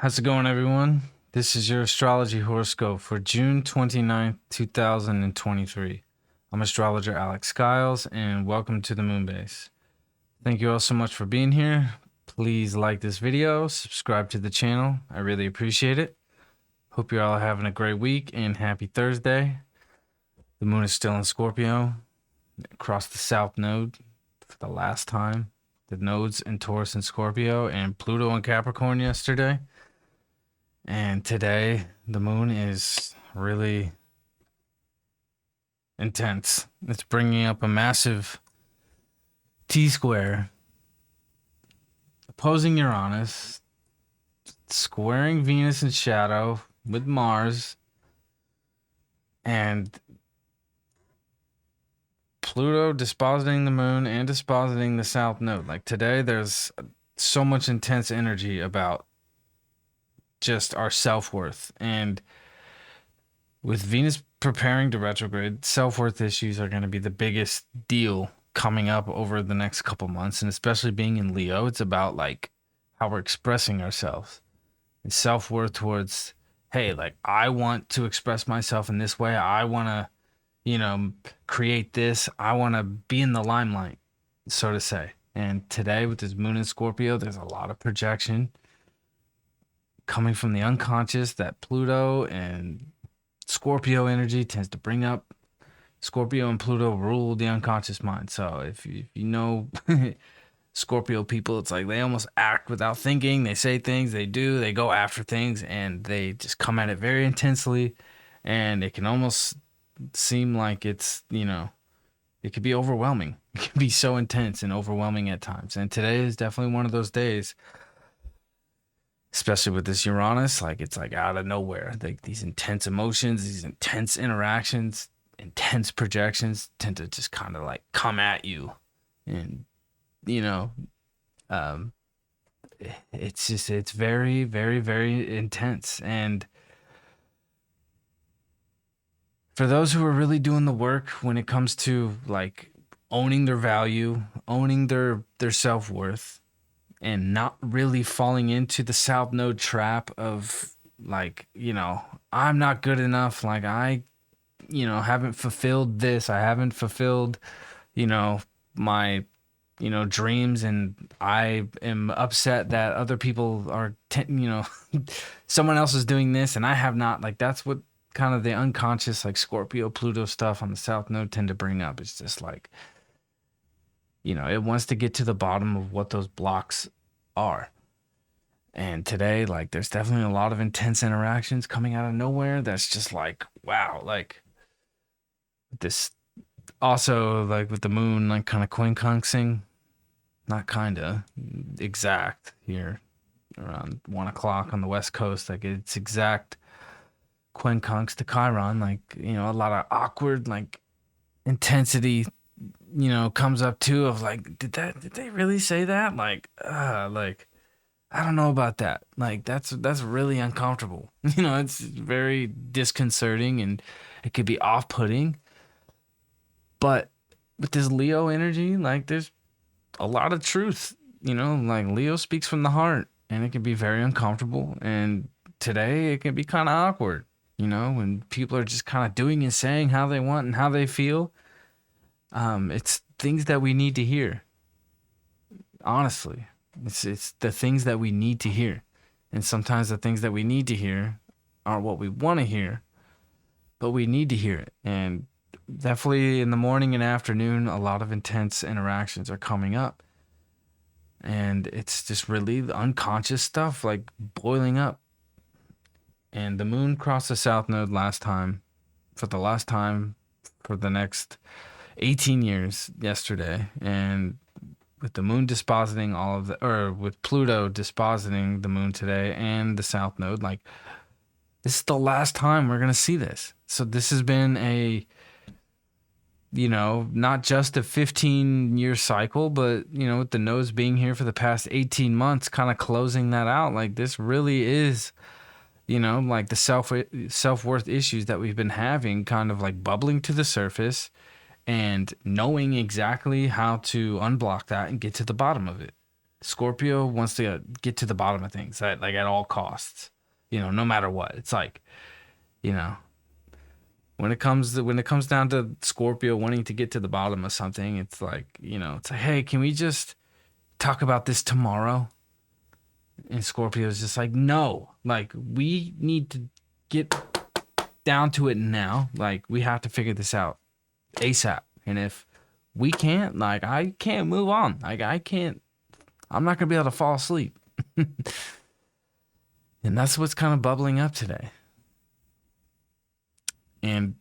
How's it going, everyone? This is your Astrology Horoscope for June 29th, 2023. I'm astrologer Alex Skiles, and welcome to the Moonbase. Thank you all so much for being here. Please like this video, subscribe to the channel. I really appreciate it. Hope you're all having a great week, and happy Thursday. The moon is still in Scorpio, across the South Node for the last time. The nodes in Taurus and Scorpio, and Pluto in Capricorn yesterday. And today, the moon is really intense. It's bringing up a massive T-square, opposing Uranus, squaring Venus in shadow with Mars, and Pluto dispositing the moon and dispositing the South Node. Like today, there's so much intense energy about just our self-worth, and with Venus preparing to retrograde, self-worth issues are going to be the biggest deal coming up over the next couple months. And especially being in Leo, it's about like how we're expressing ourselves and self-worth towards, hey, like I want to express myself in this way, I want to create this, I want to be in the limelight, so to say. And today with this moon in Scorpio, there's a lot of projection coming from the unconscious that Pluto and Scorpio energy tends to bring up. Scorpio and Pluto rule the unconscious mind. So if you know Scorpio people, it's like they almost act without thinking. They say things, they do, they go after things, and they just come at it very intensely. And it can almost seem like it's, it could be overwhelming. It can be so intense and overwhelming at times. And today is definitely one of those days, especially with this Uranus, like it's like out of nowhere. Like these intense emotions, these intense interactions, intense projections tend to just kind of like come at you. And, it's very, very, very intense. And for those who are really doing the work when it comes to like owning their value, owning their self-worth, and not really falling into the South Node trap of like, I'm not good enough. Like I, haven't fulfilled this. I haven't fulfilled, my, dreams. And I am upset that other people are, someone else is doing this and I have not. Like that's what kind of the unconscious, like Scorpio, Pluto stuff on the South Node tend to bring up. It's just like, it wants to get to the bottom of what those blocks are. And today, like, there's definitely a lot of intense interactions coming out of nowhere. That's just like, wow, like this also like with the moon, like kind of quincunxing, not kind of exact here around 1 o'clock on the West Coast. Like it's exact quincunx to Chiron, like, a lot of awkward, like intensity comes up too of like, did they really say that? Like I don't know about that. Like that's really uncomfortable. It's very disconcerting and it could be off-putting. But with this Leo energy, like there's a lot of truth, like Leo speaks from the heart and it can be very uncomfortable. And today it can be kind of awkward, when people are just kind of doing and saying how they want and how they feel. It's things that we need to hear. Honestly, it's the things that we need to hear. And sometimes the things that we need to hear aren't what we want to hear, but we need to hear it. And definitely in the morning and afternoon, a lot of intense interactions are coming up. And it's just really the unconscious stuff like boiling up. And the moon crossed the South Node for the next 18 years yesterday. And with the moon dispositing with Pluto dispositing the moon today and the South Node, like this is the last time we're going to see this. So this has been a, not just a 15-year cycle, but, with the nodes being here for the past 18 months, kind of closing that out. Like this really is, like the self-worth issues that we've been having kind of like bubbling to the surface, and knowing exactly how to unblock that and get to the bottom of it. Scorpio wants to get to the bottom of things at all costs, no matter what. It's like, you know, when it comes down to Scorpio wanting to get to the bottom of something, it's like, it's like, hey, can we just talk about this tomorrow? And Scorpio is just like, no, like we need to get down to it now. Like we have to figure this out ASAP. And if we can't, like I can't move on. Like I'm not gonna be able to fall asleep. And that's what's kind of bubbling up today. And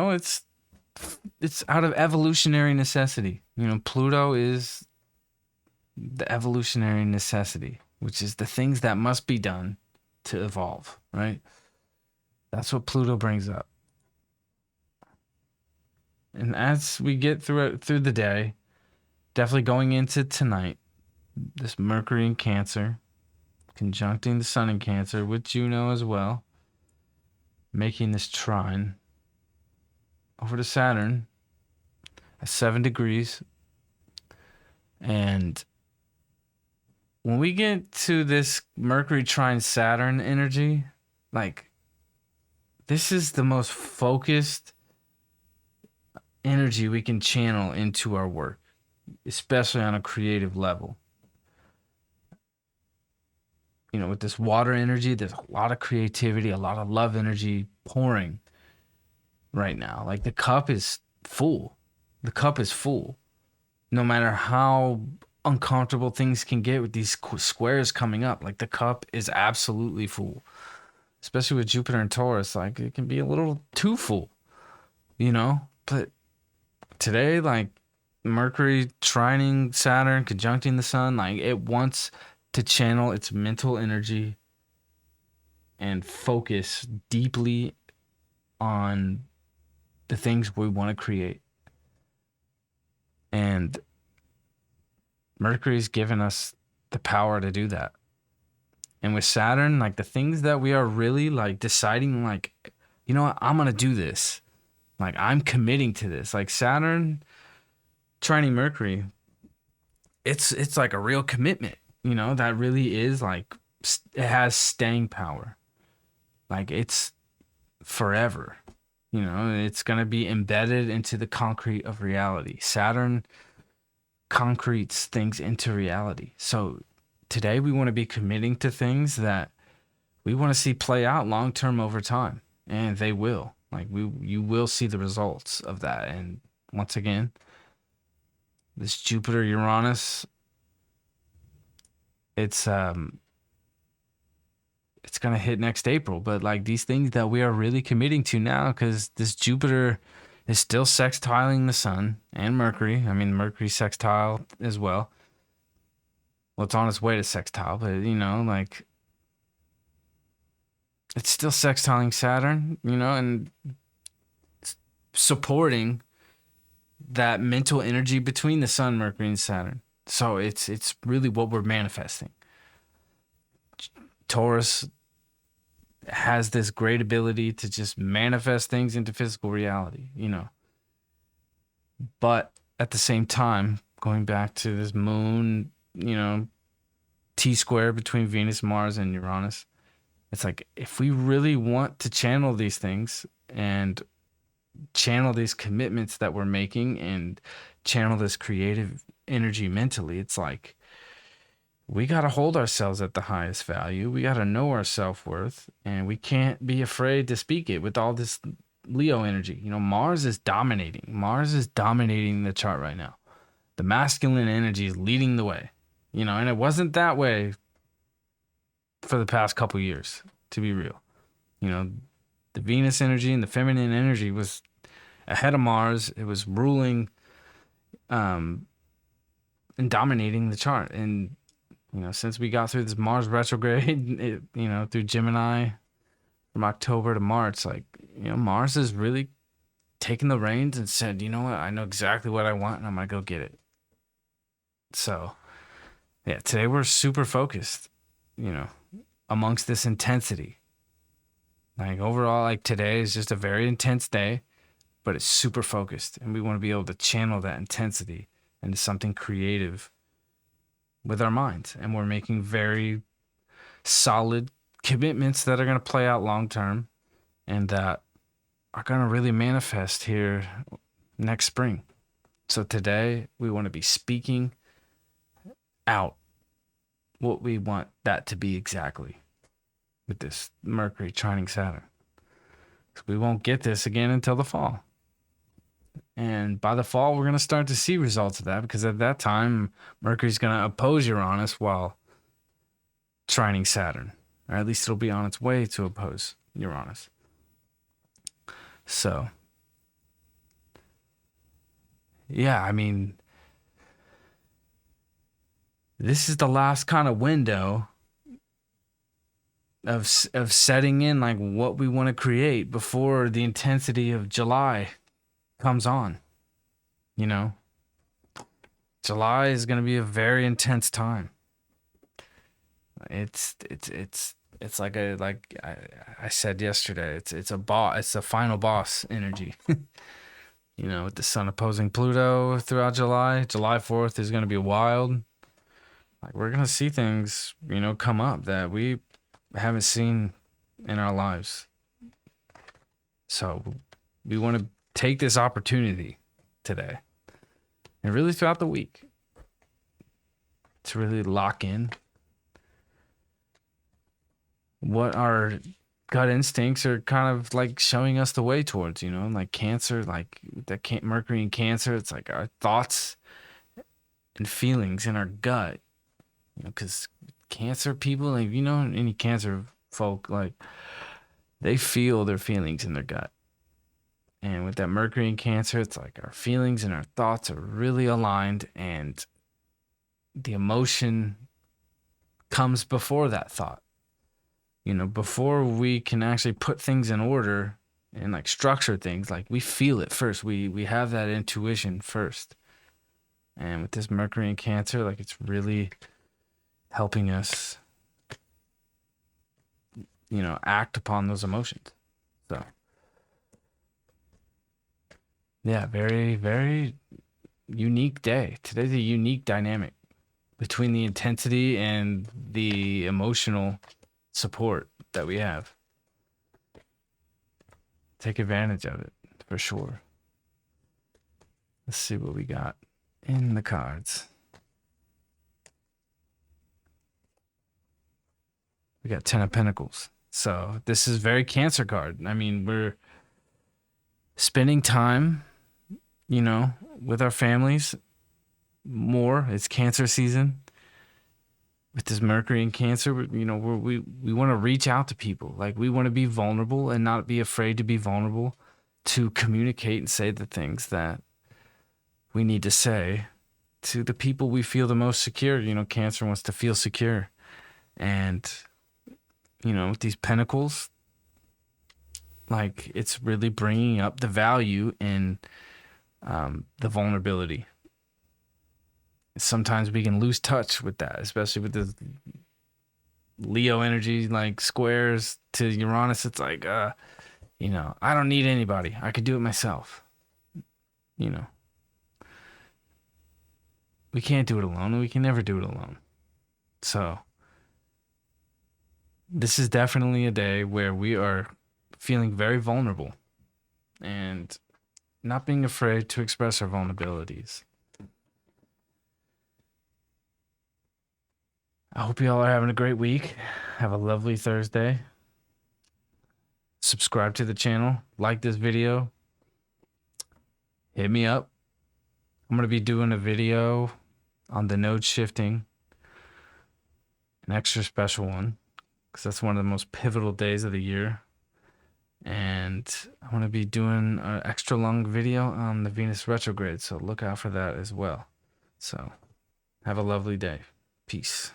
it's out of evolutionary necessity. Pluto is the evolutionary necessity, which is the things that must be done to evolve, right? That's what Pluto brings up. And as we get through the day, definitely going into tonight, this Mercury in Cancer, conjuncting the Sun in Cancer with Juno as well, making this trine over to Saturn at 7 degrees. And when we get to this Mercury trine Saturn energy, like this is the most focused energy we can channel into our work, especially on a creative level. With this water energy, there's a lot of creativity, a lot of love energy pouring right now. Like the cup is full. The cup is full. No matter how uncomfortable things can get with these squares coming up, like the cup is absolutely full. Especially with Jupiter and Taurus, like it can be a little too full, But today, like Mercury trining Saturn, conjuncting the Sun, like it wants to channel its mental energy and focus deeply on the things we want to create. And Mercury's given us the power to do that. And with Saturn, like the things that we are really like deciding, like, you know what, I'm going to do this. Like I'm committing to this. Like Saturn trining Mercury, it's like a real commitment, that really is like, it has staying power. Like it's forever, it's going to be embedded into the concrete of reality. Saturn concretes things into reality. So today we want to be committing to things that we want to see play out long-term over time, and they will. Like you will see the results of that. And once again, this Jupiter Uranus, it's going to hit next April, but like these things that we are really committing to now, because this Jupiter is still sextiling the Sun and Mercury. I mean, Mercury sextile as well. Well, it's on its way to sextile, but like it's still sextiling Saturn, and supporting that mental energy between the Sun, Mercury, and Saturn. So it's really what we're manifesting. Taurus has this great ability to just manifest things into physical reality, But at the same time, going back to this moon, T-square between Venus, Mars, and Uranus, it's like if we really want to channel these things and channel these commitments that we're making and channel this creative energy mentally, it's like we got to hold ourselves at the highest value. We got to know our self-worth, and we can't be afraid to speak it with all this Leo energy. Mars is dominating. Mars is dominating the chart right now. The masculine energy is leading the way, and it wasn't that way for the past couple years, to be real. The Venus energy and the feminine energy was ahead of Mars. It was ruling and dominating the chart. And, since we got through this Mars retrograde, through Gemini from October to March, like, Mars has really taken the reins and said, you know what, I know exactly what I want and I'm going to go get it. So, yeah, today we're super focused, amongst this intensity. Like overall, like today is just a very intense day, but it's super focused, and we want to be able to channel that intensity into something creative with our minds, and we're making very solid commitments that are going to play out long term and that are going to really manifest here next spring. So today we want to be speaking out what we want that to be exactly with this Mercury trining Saturn. So we won't get this again until the fall. And by the fall, we're going to start to see results of that, because at that time, Mercury's going to oppose Uranus while trining Saturn. Or at least it'll be on its way to oppose Uranus. So, yeah, I mean, this is the last kind of window of setting in like what we want to create before the intensity of July comes on. You know, July is going to be a very intense time. It's like I said yesterday, it's a final boss energy. You know, with the sun opposing Pluto throughout July 4th is going to be wild. Like, we're going to see things, you know, come up that we haven't seen in our lives. So we want to take this opportunity today and really throughout the week to really lock in what our gut instincts are kind of like showing us the way towards, you know, like Cancer, like that Mercury in Cancer. It's like our thoughts and feelings in our gut, you know, because Cancer people, like, you know, any Cancer folk, like, they feel their feelings in their gut. And with that Mercury in Cancer, it's like our feelings and our thoughts are really aligned, and the emotion comes before that thought. You know, before we can actually put things in order and like structure things, like we feel it first. We have that intuition first. And with this Mercury in Cancer, like, it's really helping us, you know, act upon those emotions. So, yeah, very, very unique day. Today's a unique dynamic between the intensity and the emotional support that we have. Take advantage of it for sure. Let's see what we got in the cards. We got 10 of Pentacles. So this is very Cancer card. I mean, we're spending time, you know, with our families more. It's Cancer season. With this Mercury in Cancer, you know, we want to reach out to people. Like, we want to be vulnerable and not be afraid to be vulnerable, to communicate and say the things that we need to say to the people we feel the most secure. You know, Cancer wants to feel secure. And, you know, with these Pentacles, like, it's really bringing up the value in the vulnerability. Sometimes we can lose touch with that, especially with the Leo energy, like squares to Uranus. It's like, you know, I don't need anybody. I could do it myself. You know, we can't do it alone, and we can never do it alone. So this is definitely a day where we are feeling very vulnerable and not being afraid to express our vulnerabilities. I hope you all are having a great week. Have a lovely Thursday. Subscribe to the channel. Like this video. Hit me up. I'm going to be doing a video on the node shifting. An extra special one, because that's one of the most pivotal days of the year. And I'm going to be doing an extra long video on the Venus retrograde. So look out for that as well. So have a lovely day. Peace.